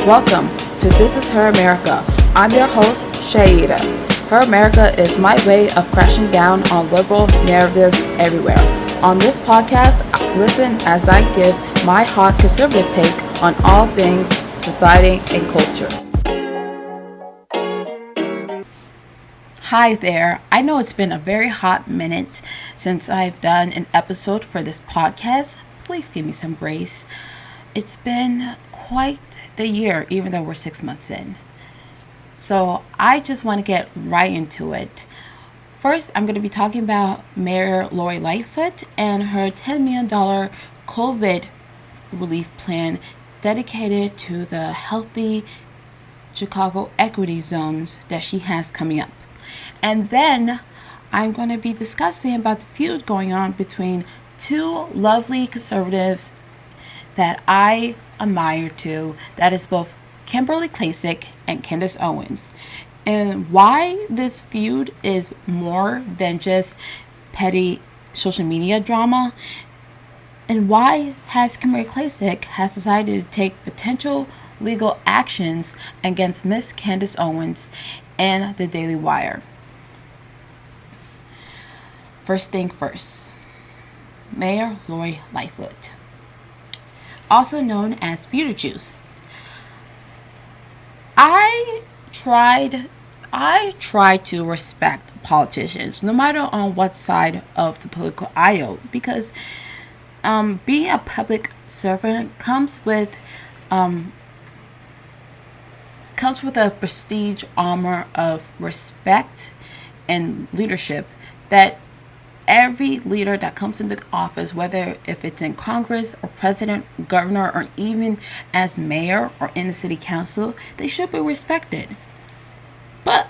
Welcome to This Is Her America. I'm your host, Shaida. Her America is my way of crashing down on liberal narratives everywhere. On this podcast, listen as I give my hot conservative take on all things society and culture. Hi there. I know it's been a very hot minute since I've done an episode for this podcast. Please give me some grace. It's been quite the year, even though we're 6 months in. So I just want to get right into it. First, I'm going to be talking about Mayor Lori Lightfoot and her $10 million COVID relief plan dedicated to the healthy Chicago equity zones that she has coming up. And then I'm going to be discussing about the feud going on between two lovely conservatives that I admire too. That is both Kimberly Klacik and Candace Owens. And why this feud is more than just petty social media drama. And why has Kimberly Klacik has decided to take potential legal actions against Miss Candace Owens and the Daily Wire. First thing first, Mayor Lori Lightfoot, also known as Beetlejuice. I try to respect politicians, no matter on what side of the political aisle, because being a public servant comes with a prestige armor of respect and leadership that every leader that comes into office, whether if it's in Congress or president, governor, or even as mayor or in the city council, they should be respected. But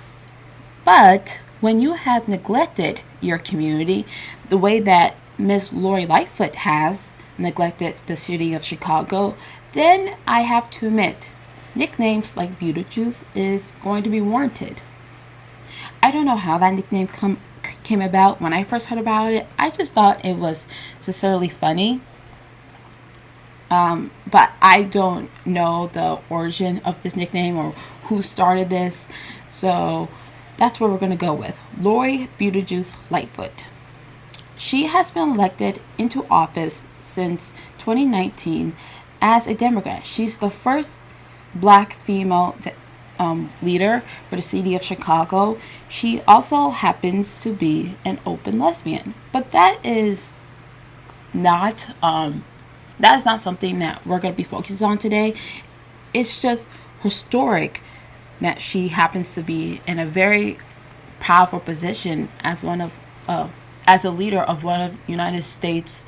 when you have neglected your community the way that Miss Lori Lightfoot has neglected the city of Chicago, then I have to admit, nicknames like Beetlejuice is going to be warranted. I don't know how that nickname came about. When I first heard about it, I just thought it was sincerely funny. But I don't know the origin of this nickname or who started this. So that's what we're going to go with. Lori Beetlejuice Lightfoot. She has been elected into office since 2019 as a Democrat. She's the first black female leader for the city of Chicago. She also happens to be an open lesbian, but that is not something that we're going to be focused on today. It's just historic that she happens to be in a very powerful position as as a leader of one of the United States'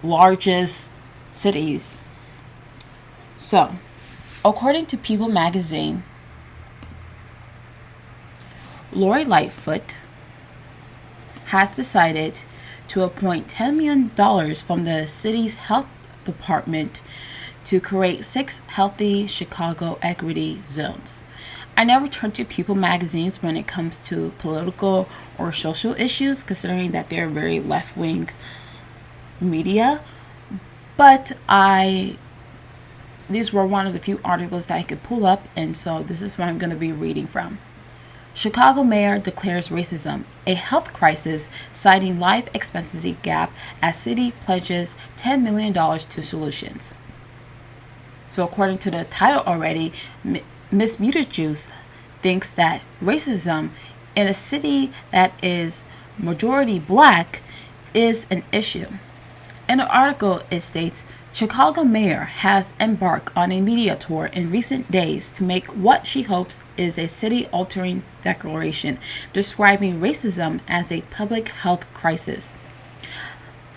largest cities. So, according to People magazine, Lori Lightfoot has decided to appoint $10 million from the city's health department to create 6 healthy Chicago equity zones. I never turn to People magazines when it comes to political or social issues, considering that they're very left-wing media, but these were one of the few articles that I could pull up, and so this is what I'm going to be reading from. Chicago mayor declares racism a health crisis, citing life expectancy gap as city pledges $10 million to solutions. So according to the title already, Miss Beetlejuice thinks that racism in a city that is majority black is an issue. In the article, it states, Chicago mayor has embarked on a media tour in recent days to make what she hopes is a city-altering declaration describing racism as a public health crisis.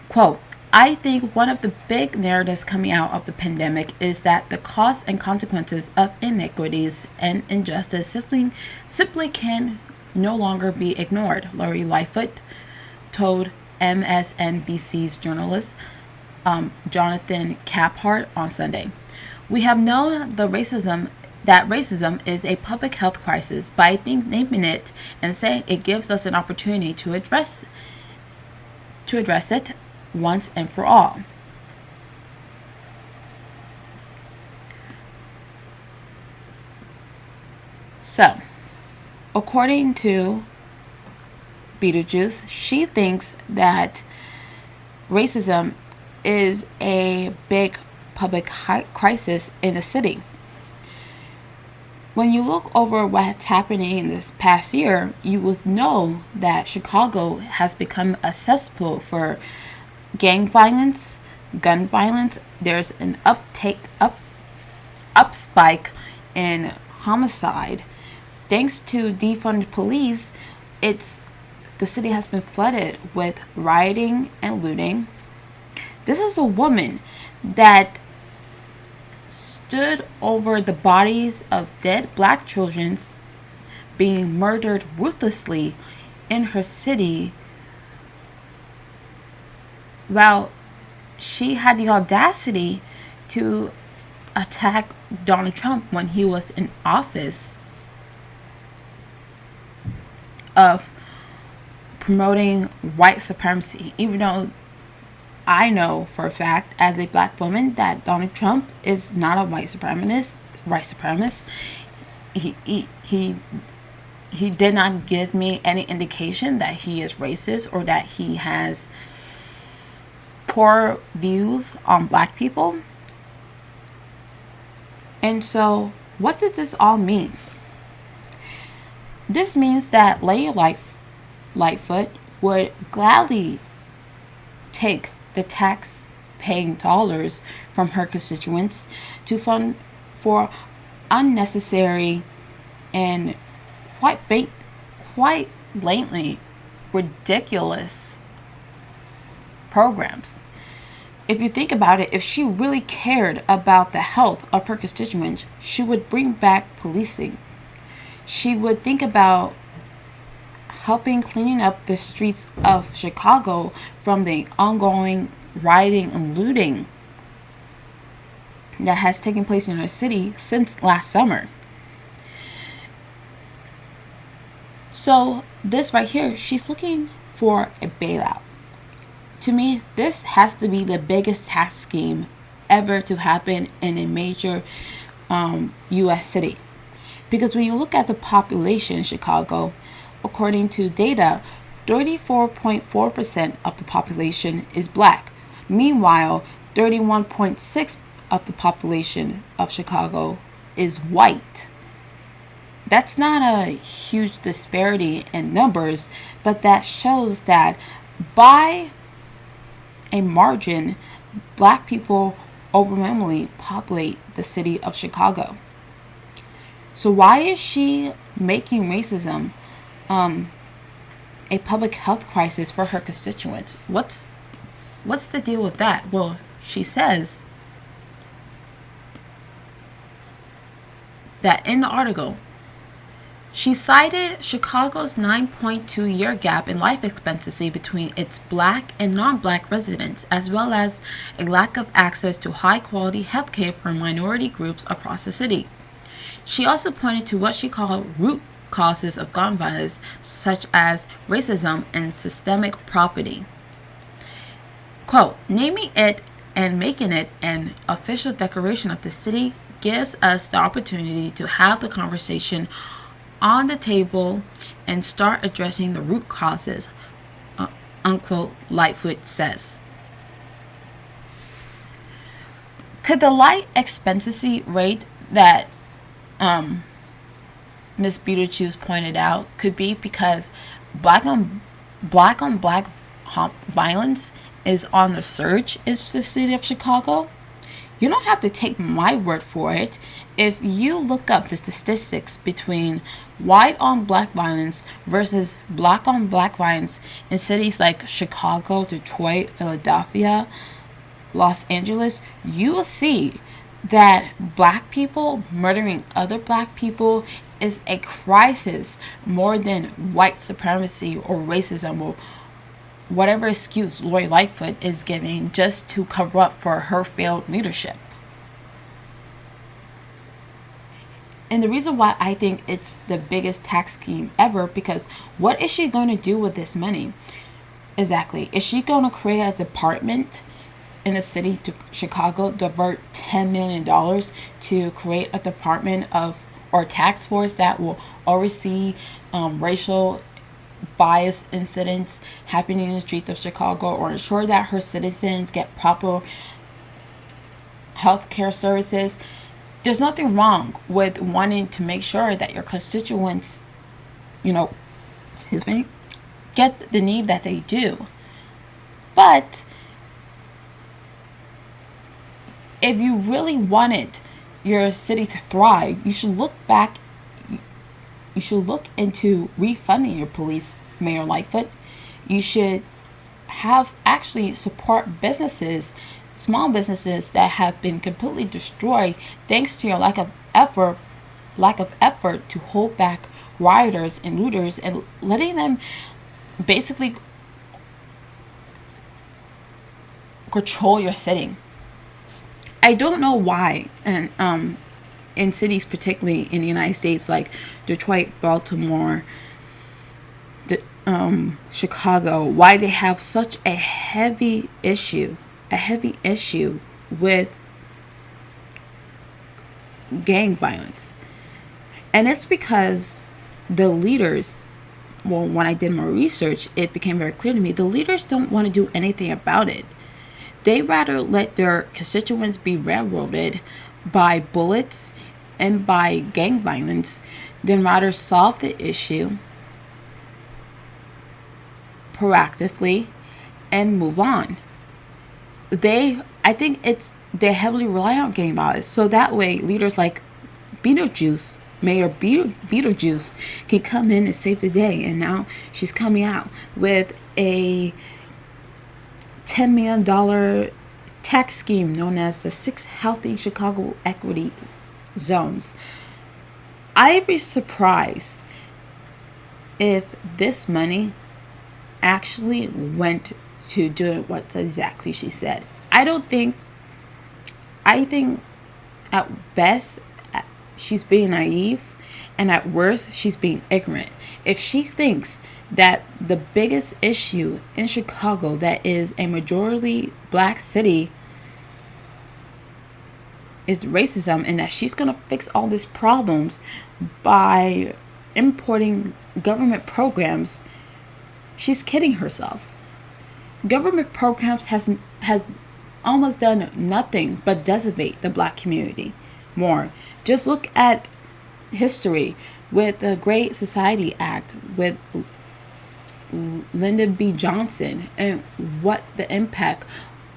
Quote, I think one of the big narratives coming out of the pandemic is that the costs and consequences of inequities and injustice simply can no longer be ignored, Lori Lightfoot told MSNBC's journalist Jonathan Caphart on Sunday. We have known that racism is a public health crisis, but I think naming it and saying it gives us an opportunity to address it once and for all. So, according to Beetlejuice, she thinks that racism is a big public crisis in the city. When you look over what's happening in this past year, you will know that Chicago has become a cesspool for gang violence, gun violence. There's an up spike in homicide. Thanks to defunded police, the city has been flooded with rioting and looting. This is a woman that stood over the bodies of dead black children being murdered ruthlessly in her city, while she had the audacity to attack Donald Trump when he was in office of promoting white supremacy, even though I know for a fact as a black woman that Donald Trump is not a white supremacist. He did not give me any indication that he is racist or that he has poor views on black people. And so, what does this all mean? This means that Lori Lightfoot would gladly take the tax-paying dollars from her constituents to fund for unnecessary and quite blatantly ridiculous programs. If you think about it, if she really cared about the health of her constituents, she would bring back policing. She would think about helping cleaning up the streets of Chicago from the ongoing rioting and looting that has taken place in our city since last summer. So this right here, she's looking for a bailout. To me, this has to be the biggest tax scheme ever to happen in a major U.S. city. Because when you look at the population in Chicago, according to data, 34.4% of the population is black. Meanwhile, 31.6% of the population of Chicago is white. That's not a huge disparity in numbers, but that shows that by a margin, black people overwhelmingly populate the city of Chicago. So why is she making racism a public health crisis for her constituents? What's the deal with that? Well, she says that in the article, she cited Chicago's 9.2-year gap in life expectancy between its black and non-black residents, as well as a lack of access to high-quality healthcare for minority groups across the city. She also pointed to what she called root causes of gun violence, such as racism and systemic property. Quote, naming it and making it an official declaration of the city gives us the opportunity to have the conversation on the table and start addressing the root causes, unquote, Lightfoot says. Could the life expectancy rate that Ms. Beetlejuice pointed out could be because black on black violence is on the surge in the city of Chicago? You don't have to take my word for it. If you look up the statistics between white on black violence versus black on black violence in cities like Chicago, Detroit, Philadelphia, Los Angeles, you will see that black people murdering other black people is a crisis more than white supremacy or racism or whatever excuse Lori Lightfoot is giving just to cover up for her failed leadership. And the reason why I think it's the biggest tax scheme ever, because what is she going to do with this money? Exactly. Is she going to create a department in the city to Chicago, divert $10 million to create a department of or task force that will oversee racial bias incidents happening in the streets of Chicago, or ensure that her citizens get proper health care services. There's nothing wrong with wanting to make sure that your constituents, you know, excuse me, get the need that they do. But if you really wanted your city to thrive, you should look back. You should look into refunding your police, Mayor Lightfoot. You should have actually support businesses, small businesses that have been completely destroyed thanks to your lack of effort to hold back rioters and looters and letting them basically control your city. I don't know why, and in cities, particularly in the United States, like Detroit, Baltimore, Chicago, why they have such a heavy issue with gang violence. And it's because the leaders, well, when I did more research, it became very clear to me, the leaders don't want to do anything about it. They rather let their constituents be railroaded by bullets and by gang violence than rather solve the issue proactively and move on. I think they heavily rely on gang violence, so that way leaders like Beetlejuice, Mayor Beetlejuice, can come in and save the day. And now she's coming out with a $10 million tax scheme known as the 6 Healthy Chicago Equity Zones. I'd be surprised if this money actually went to doing what exactly she said. I think at best she's being naive, and at worst she's being ignorant. If she thinks that the biggest issue in Chicago, that is a majority black city, is racism, and that she's going to fix all these problems by importing government programs, she's kidding herself. Government programs has almost done nothing but decimate the black community more. Just look at history with the Great Society Act, with Lyndon B. Johnson, and what the impact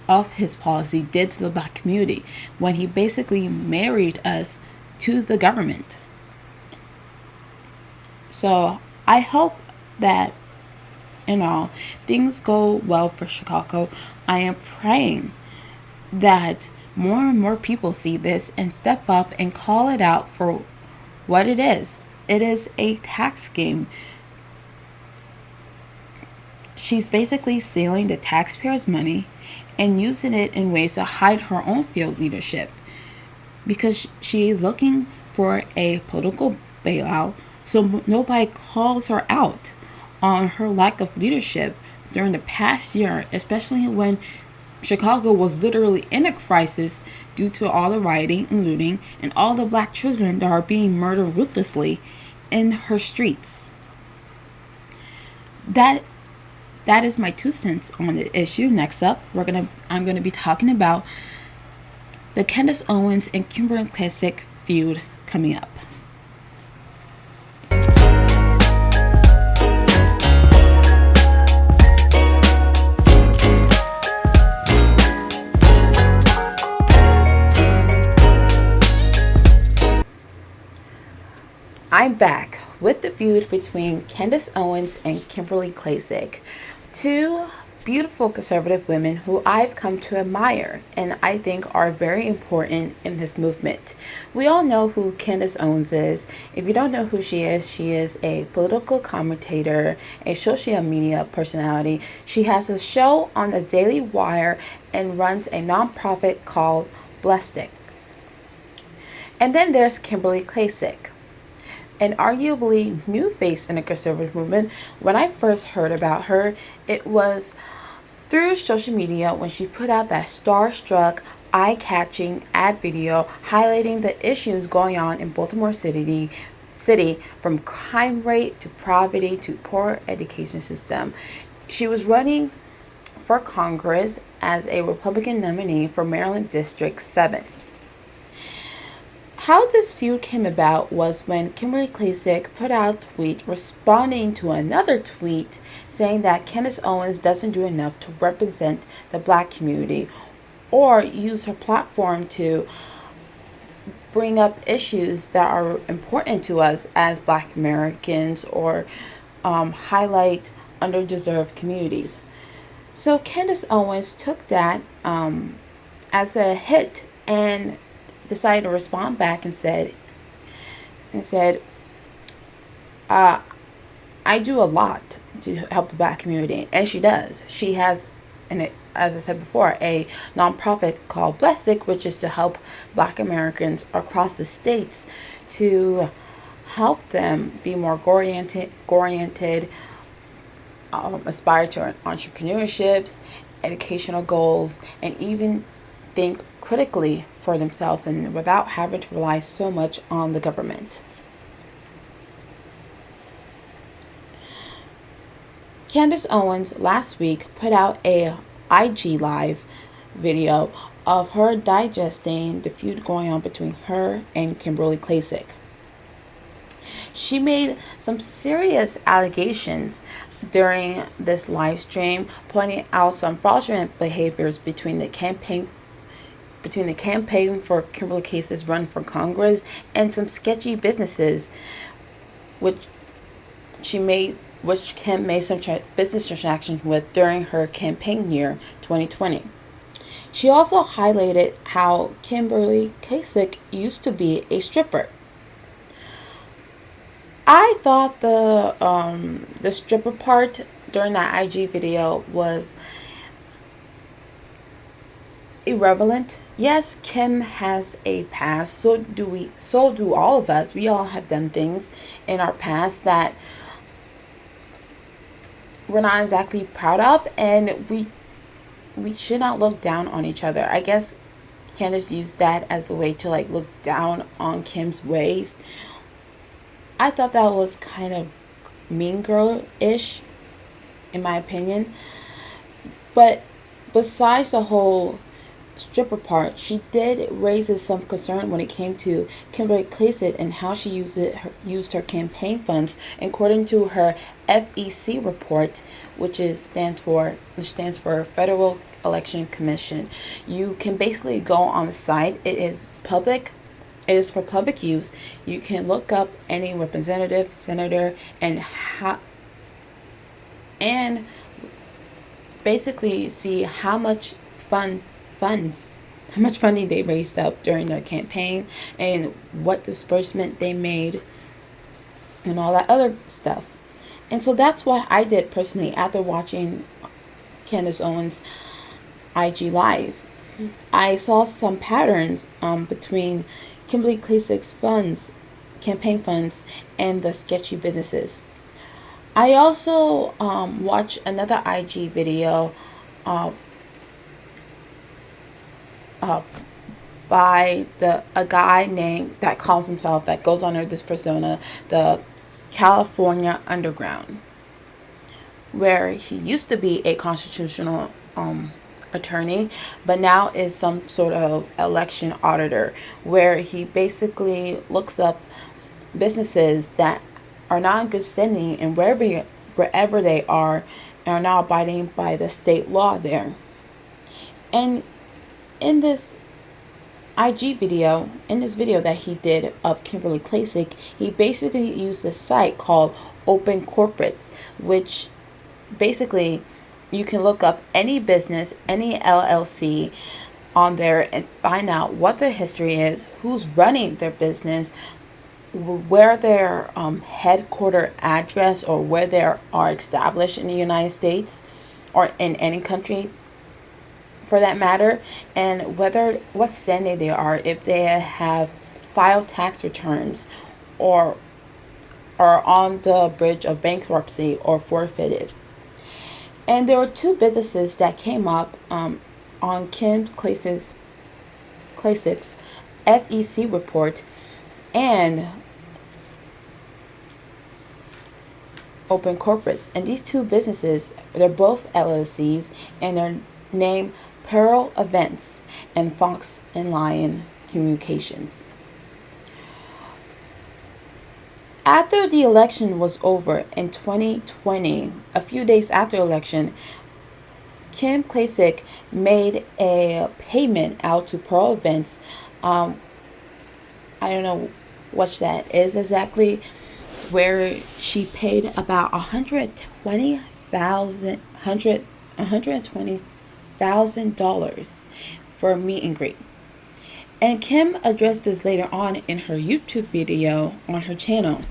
of his policy did to the black community when he basically married us to the government. So I hope that, things go well for Chicago. I am praying that more and more people see this and step up and call it out for what it is. It is a tax scheme. She's basically stealing the taxpayers' money and using it in ways to hide her own failed leadership, because she is looking for a political bailout so nobody calls her out on her lack of leadership during the past year, especially when Chicago was literally in a crisis due to all the rioting and looting and all the black children that are being murdered ruthlessly in her streets. That is my 2 cents on the issue. Next up, I'm gonna be talking about the Candace Owens and Kim Klacik feud coming up. I'm back with the feud between Candace Owens and Kimberly Klacik, 2 beautiful conservative women who I've come to admire and I think are very important in this movement. We all know who Candace Owens is. If you don't know who she is a political commentator, a social media personality. She has a show on the Daily Wire and runs a nonprofit called Blessed. And then there's Kimberly Klacik, an arguably new face in the conservative movement. When I first heard about her, it was through social media when she put out that starstruck eye-catching ad video highlighting the issues going on in Baltimore City, from crime rate to poverty to poor education system. She was running for Congress as a Republican nominee for Maryland District 7. How this feud came about was when Kimberly Klacik put out a tweet responding to another tweet saying that Candace Owens doesn't do enough to represent the black community or use her platform to bring up issues that are important to us as black Americans or highlight underdeserved communities. So Candace Owens took that as a hit and decided to respond back and said, I do a lot to help the black community, and she does. She has, as I said before, a nonprofit called Blessic, which is to help black Americans across the states to help them be more oriented, aspire to entrepreneurships, educational goals, and even think critically for themselves and without having to rely so much on the government. Candace Owens last week put out a IG Live video of her digesting the feud going on between her and Kimberly Klacik. She made some serious allegations during this live stream, pointing out some fraudulent behaviors between the campaign for Kimberly Klacik's run for Congress and some sketchy businesses, which Kim made some business transactions with during her campaign year 2020. She also highlighted how Kimberly Klacik used to be a stripper. I thought the stripper part during that IG video was irrelevant. Yes, Kim has a past. So do all of us. We all have done things in our past that we're not exactly proud of, and we should not look down on each other. I guess Candace used that as a way to look down on Kim's ways. I thought that was kind of mean girl-ish, in my opinion. But besides the whole stripper part, she did raise some concern when it came to Kimberly Klacik and how she used her campaign funds. According to her FEC report, which stands for Federal Election Commission. You can basically go on the site. It is public. It is for public use. You can look up any representative, senator, and basically see how much funding they raised up during their campaign and what disbursement they made and all that other stuff. And so that's what I did personally after watching Candace Owens' IG Live. I saw some patterns between Kimberly Klacik's campaign funds, and the sketchy businesses. I also watched another IG video by a guy named that calls himself, that goes under this persona, the California Underground, where he used to be a constitutional attorney, but now is some sort of election auditor, where he basically looks up businesses that are not in good standing and wherever they are not abiding by the state law there. And in this video that he did of Kimberly Klacik, he basically used a site called Open Corporates, which basically you can look up any business, any LLC on there and find out what their history is, who's running their business, where their headquarter address or where they are established in the United States or in any country for that matter, and what standing they are, if they have filed tax returns or are on the bridge of bankruptcy or forfeited. And there were two businesses that came up on Kim Klacik's Klacik's FEC report and Open Corporates. And these two businesses, they're both LLCs, and they're named Pearl Events and Fox and Lion Communications. After the election was over in 2020, a few days after election, Kim Klacik made a payment out to Pearl Events. I don't know what that is exactly, where she paid about $120,000 for a meet and greet. And Kim addressed this later on in her YouTube video on her channel,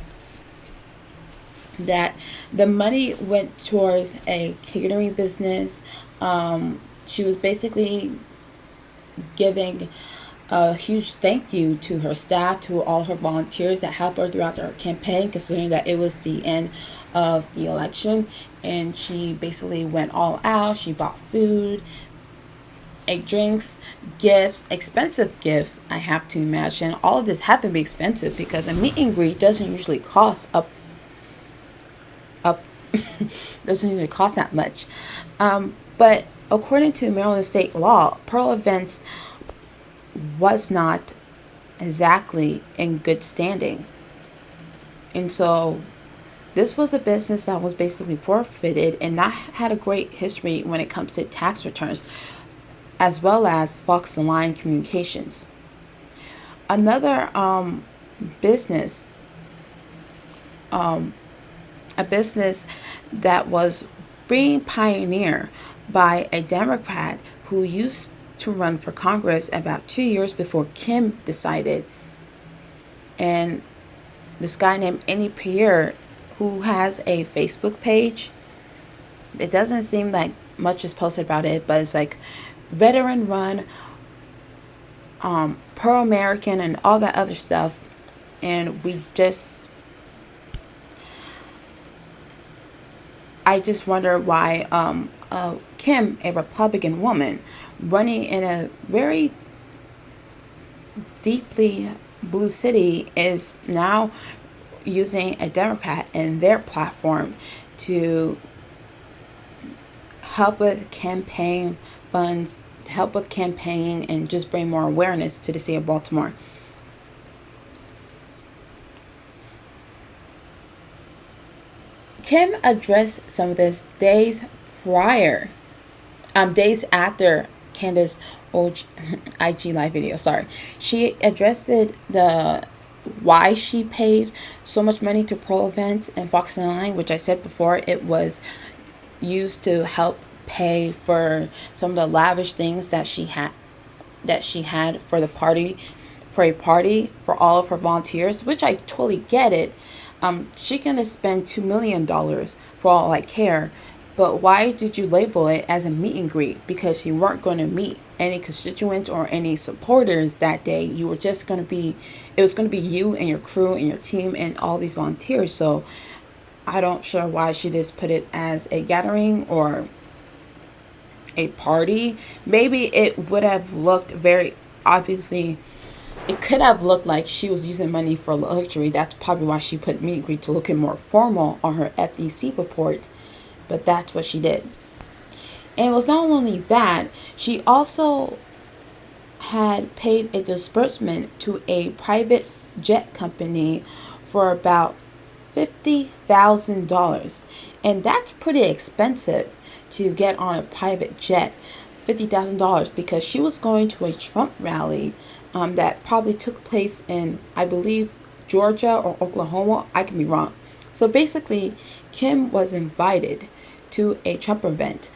that the money went towards a catering business. She was basically giving a huge thank you to her staff, to all her volunteers that helped her throughout her campaign, considering that it was the end of the election. And she basically went all out. She bought food, drinks, gifts, expensive gifts. I have to imagine all of this had to be expensive, because a meet and greet doesn't usually cost doesn't usually cost that much. But according to Maryland state law, Pearl Events was not exactly in good standing. And so this was a business that was basically forfeited and not had a great history when it comes to tax returns, as well as Fox and Lion Communications. Another business, a business that was being pioneered by a Democrat who used to run for Congress about 2 years before Kim decided. And this guy named Annie Pierre, who has a Facebook page. It doesn't seem like much is posted about it, but it's like veteran run, pro-American and all that other stuff. And I just wonder why Kim, a Republican woman running in a very deeply blue city, is now using a Democrat and their platform to help with campaign funds, to help with campaigning, and just bring more awareness to the city of Baltimore. Kim addressed some of this days after Candace Owens IG live video. She addressed why she paid so much money to Pearl Events and Fox and Line, which I said before, it was used to help pay for some of the lavish things that she had for a party for all of her volunteers, which I totally get it. She gonna spend $2 million for all I care, but why did you label it as a meet and greet? Because you weren't going to meet any constituents or any supporters that day. You were just going to be, it was going to be you and your crew and your team and all these volunteers. So I don't sure why she just put it as a gathering or a party. Maybe it would have looked very obviously. It could have looked like she was using money for luxury. That's probably why she put meet and greet to look more formal on her FEC report. But that's what she did. And it was not only that, she also had paid a disbursement to a private jet company for about $50,000. And that's pretty expensive to get on a private jet. $50,000, because she was going to a Trump rally that probably took place in, I believe, Georgia or Oklahoma. I can be wrong. So basically, Kim was invited to a Trump event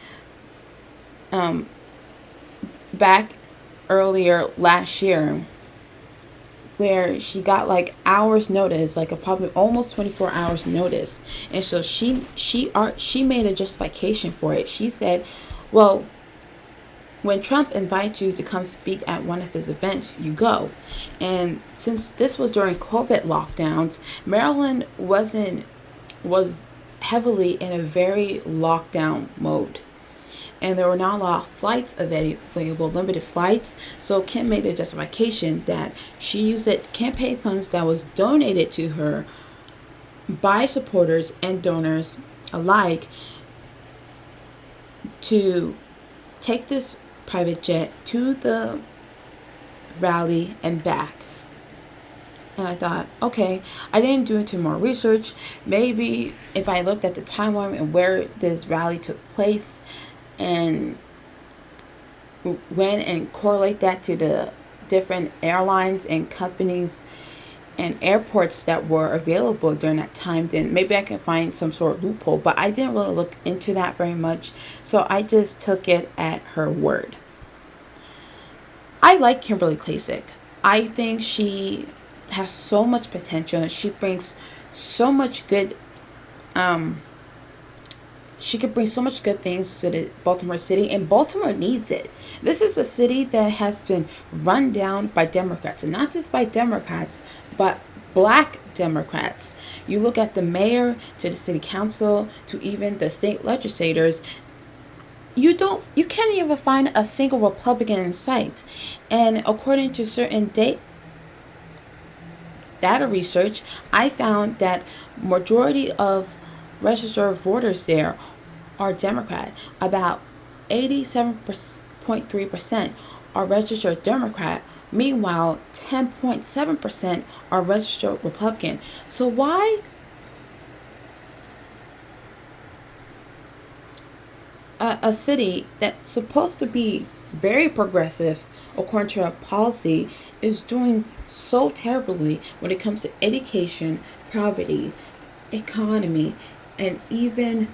back earlier last year, where she got like hours notice, like a probably almost 24 hours notice. And so she made a justification for it. She said, well, when Trump invites you to come speak at one of his events, you go. And since this was during COVID lockdowns, Maryland was heavily in a very lockdown mode. and there were not a lot of flights available, limited flights. So Kim made a justification that she used it campaign funds that was donated to her by supporters and donors alike to take this private jet to the rally and back. And I thought, okay, I didn't do too more research. Maybe if I looked at the timeline and where this rally took place and went and correlate that to the different airlines and companies and airports that were available during that time, then maybe I can find some sort of loophole. But I didn't really look into that very much, so I just took it at her word. I like Kimberly Klacik. I think she has so much potential. She brings so much good she could bring so much good things to the Baltimore city, and Baltimore needs it. This is a city that has been run down by Democrats, and not just by Democrats, but black Democrats. You look at the mayor, to the city council, to even the state legislators, you can't even find a single Republican in sight. And according to certain data research, I found that majority of registered voters there are Democrat. About 87.3% are registered Democrat. Meanwhile, 10.7% are registered Republican. So why a city that's supposed to be very progressive according to our policy is doing so terribly when it comes to education, poverty, economy, and even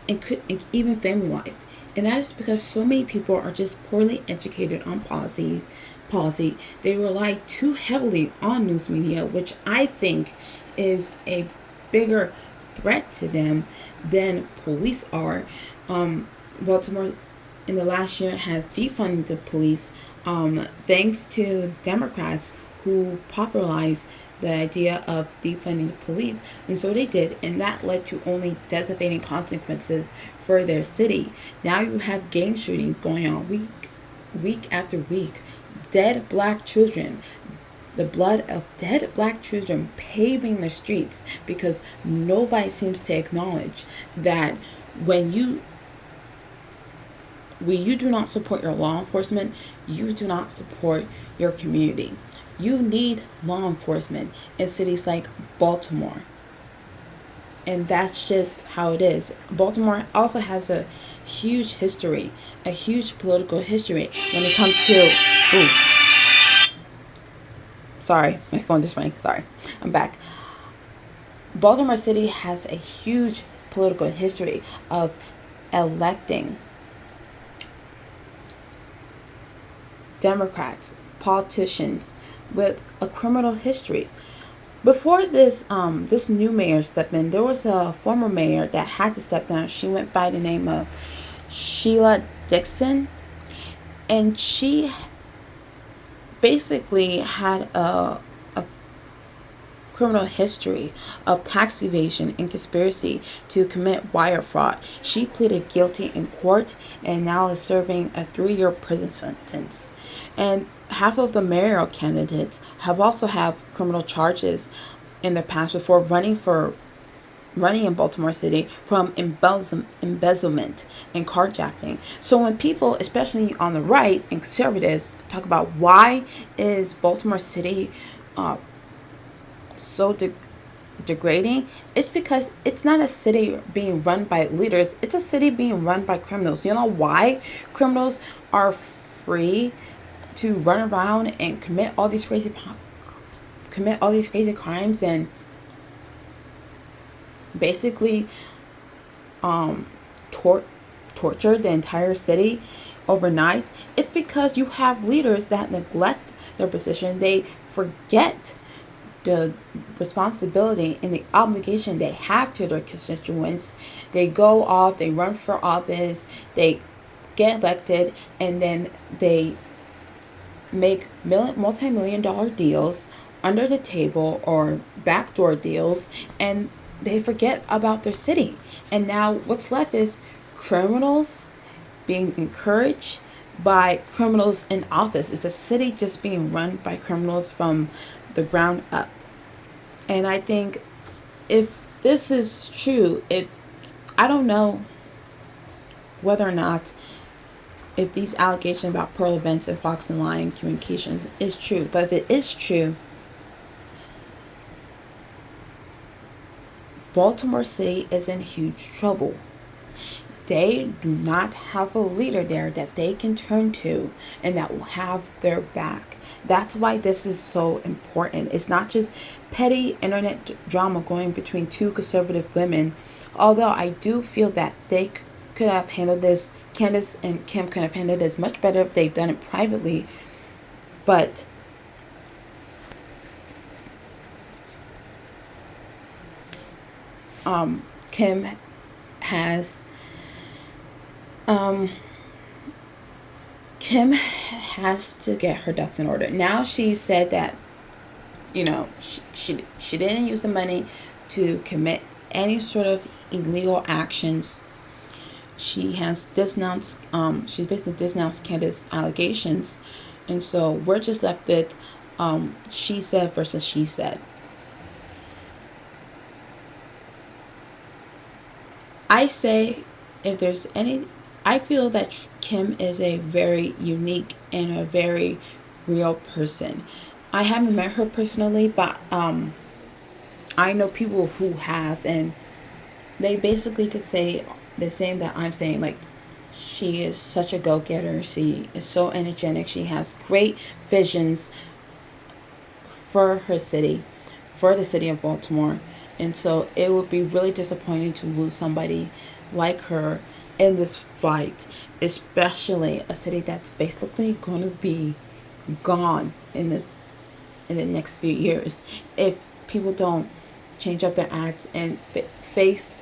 family life? And that is because so many people are just poorly educated on policy. They rely too heavily on news media, which I think is a bigger threat to them than police are. Baltimore in the last year has defunded the police thanks to Democrats who popularized the idea of defunding the police, and so they did, and that led to only devastating consequences for their city. Now you have gang shootings going on week after week, dead black children, the blood of dead black children paving the streets, because nobody seems to acknowledge that when you do not support your law enforcement, you do not support your community. You need law enforcement in cities like Baltimore. And that's just how it is. Baltimore also has a huge history, a huge political history when it comes to... Ooh. Sorry, my phone just rang. Sorry, I'm back. Baltimore City has a huge political history of electing Democrats, politicians with a criminal history. Before this new mayor stepped in, there was a former mayor that had to step down. She went by the name of Sheila Dixon, and she basically had a criminal history of tax evasion and conspiracy to commit wire fraud. She pleaded guilty in court and now is serving a 3-year prison sentence. And half of the mayoral candidates have also have criminal charges in the past before running in Baltimore City from embezzlement and carjacking. So when people, especially on the right and conservatives, talk about why is Baltimore City so degrading, it's because it's not a city being run by leaders, it's a city being run by criminals. You know why criminals are free to run around and commit all these crazy crimes and basically torture the entire city overnight? It's because you have leaders that neglect their position. They forget the responsibility and the obligation they have to their constituents. They go off, they run for office, they get elected, and then they make multi-million dollar deals under the table or backdoor deals, and they forget about their city. And now what's left is criminals being encouraged by criminals in office. It's a city just being run by criminals from the ground up. And I think if this is true, if I don't know whether or not if these allegations about Pearl events and Fox and Lion communications is true, but if it is true, Baltimore City is in huge trouble. They do not have a leader there that they can turn to and that will have their back. That's why this is so important. It's not just petty internet drama going between two conservative women, although I do feel that they could have handled this, Candace and Kim could have handled this much better if they've done it privately. But Kim has Kim has to get her ducks in order. Now she said that, she didn't use the money to commit any sort of illegal actions. She has denounced, she's basically denounced Candace's allegations. And so we're just left with she said versus she said. I say, if there's any, I feel that Kim is a very unique and a very real person. I haven't met her personally, but I know people who have, and they basically could say the same that I'm saying. Like, she is such a go-getter. She is so energetic. She has great visions for her city, for the city of Baltimore. And so it would be really disappointing to lose somebody like her in this fight, especially a city that's basically going to be gone in the next few years if people don't change up their acts and face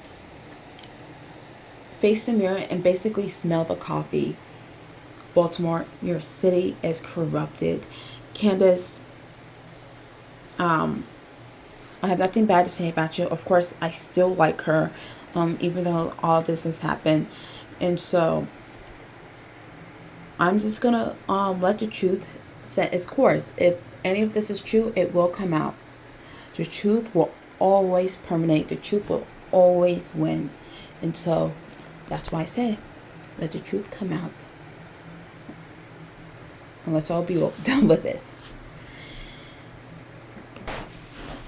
the mirror and basically smell the coffee. Baltimore, your city is corrupted. Candace, I have nothing bad to say about you. Of course, I still like her, even though all this has happened. And so I'm just gonna let the truth set its course. If any of this is true, it will come out. The truth will always permeate. The truth will always win. And so that's why I say, let the truth come out. And let's all be done with this.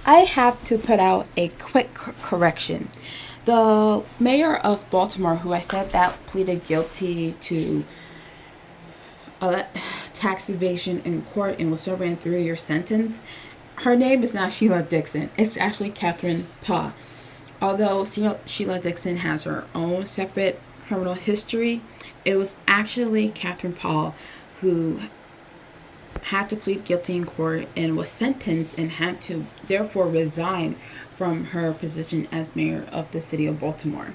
I have to put out a quick correction. The mayor of Baltimore, who I said that pleaded guilty to tax evasion in court and was serving a 3-year sentence, her name is not Sheila Dixon. It's actually Catherine Paugh. Although Sheila Dixon has her own separate criminal history, it was actually Catherine Paugh who had to plead guilty in court and was sentenced and had to therefore resign from her position as mayor of the city of Baltimore.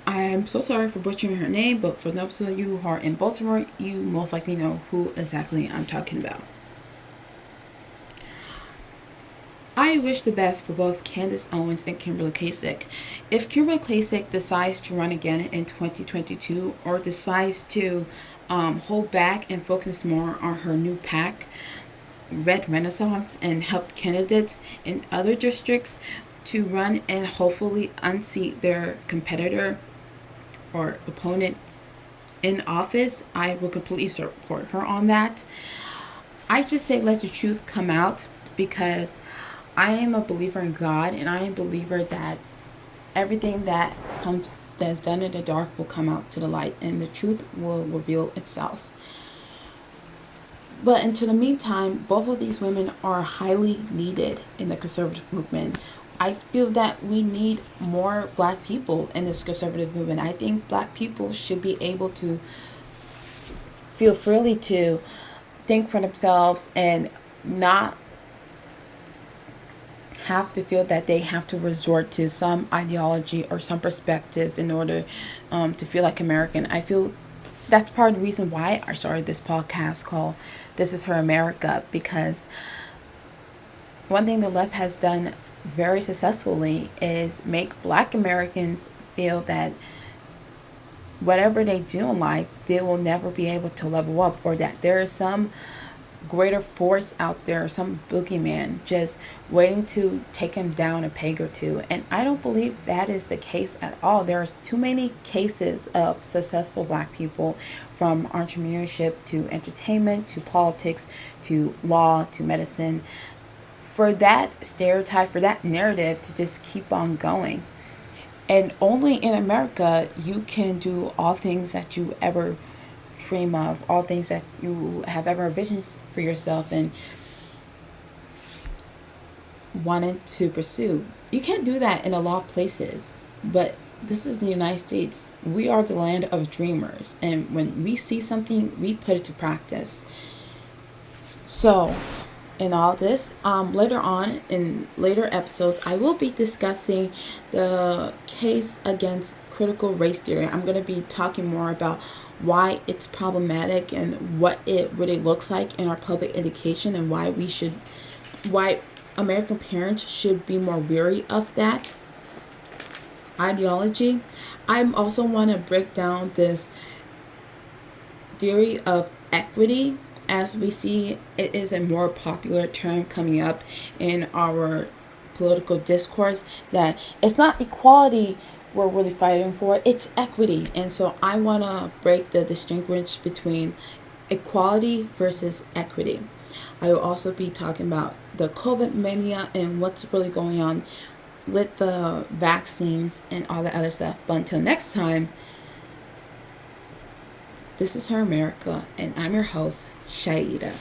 I'm so sorry for butchering her name, but for those of you who are in Baltimore, you most likely know who exactly I'm talking about. I wish the best for both Candace Owens and Kim Klacik. If Kim Klacik decides to run again in 2022 or decides to hold back and focus more on her new PAC, Red Renaissance, and help candidates in other districts to run and hopefully unseat their competitor or opponent in office, I will completely support her on that. I just say let the truth come out, because I am a believer in God, and I am a believer that everything that's done in the dark will come out to the light, and the truth will reveal itself. But until the meantime, both of these women are highly needed in the conservative movement. I feel that we need more black people in this conservative movement. I think black people should be able to feel freely to think for themselves and not have to feel that they have to resort to some ideology or some perspective in order to feel like American. I feel that's part of the reason why I started this podcast called This Is Her America, because one thing the left has done very successfully is make black Americans feel that whatever they do in life, they will never be able to level up, or that there is some greater force out there, some boogeyman just waiting to take him down a peg or two. And I don't believe that is the case at all. There's too many cases of successful black people, from entrepreneurship to entertainment to politics to law to medicine, for that stereotype, for that narrative to just keep on going. And only in America you can do all things that you ever dream of, all things that you have ever envisioned for yourself and wanted to pursue. You can't do that in a lot of places, but this is the United States. We are the land of dreamers, and when we see something, we put it to practice. So, in all this, later on in later episodes, I will be discussing the case against critical race theory. I'm going to be talking more about why it's problematic and what it really looks like in our public education, and why American parents should be more wary of that ideology. I also want to break down this theory of equity, as we see it is a more popular term coming up in our political discourse, that it's not equality we're really fighting for, it's equity. And so I want to break the distinction between equality versus equity. I will also be talking about the COVID mania and what's really going on with the vaccines and all that other stuff. But until next time, this is Her America, and I'm your host, Shaida.